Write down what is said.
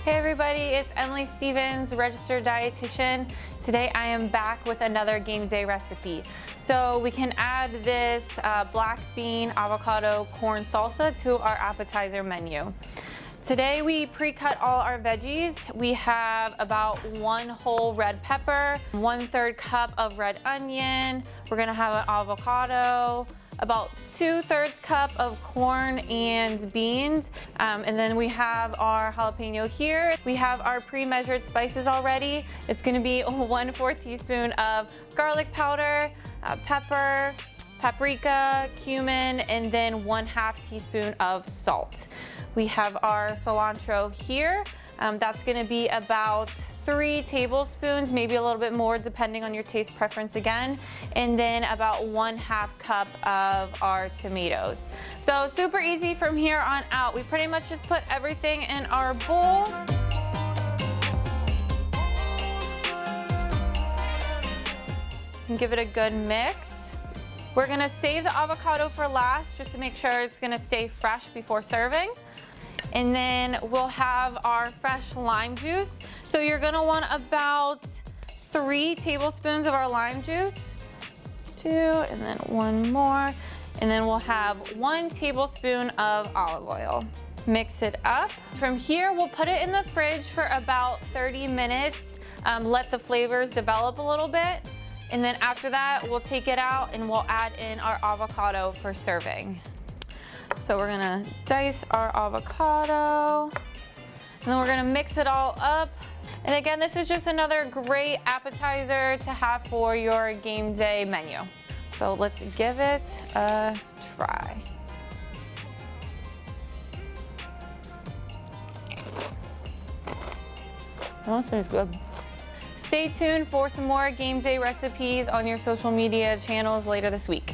Hey everybody, it's Emily Stevens, registered dietitian. Today I am back with another game day recipe. So we can add this black bean avocado corn salsa to our appetizer menu. Today we pre-cut all our veggies. We have about 1 whole red pepper, 1/3 cup of red onion. We're gonna have an avocado, about 2/3 cup of corn and beans. And then we have our jalapeno here. We have our pre-measured spices already. It's gonna be 1/4 teaspoon of garlic powder, pepper, paprika, cumin, and then 1/2 teaspoon of salt. We have our cilantro here. That's gonna be about 3 tablespoons, maybe a little bit more depending on your taste preference again. And then about 1/2 cup of our tomatoes. So super easy from here on out. We pretty much just put everything in our bowl. And give it a good mix. We're gonna save the avocado for last just to make sure it's gonna stay fresh before serving. And then we'll have our fresh lime juice. So you're gonna want about 3 tablespoons of our lime juice. 2, and then 1 more. And then we'll have 1 tablespoon of olive oil. Mix it up. From here, we'll put it in the fridge for about 30 minutes. Let the flavors develop a little bit. And then after that, we'll take it out and we'll add in our avocado for serving. So we're gonna dice our avocado, and then we're gonna mix it all up. And again, this is just another great appetizer to have for your game day menu. So let's give it a try. That tastes good. Stay tuned for some more game day recipes on your social media channels later this week.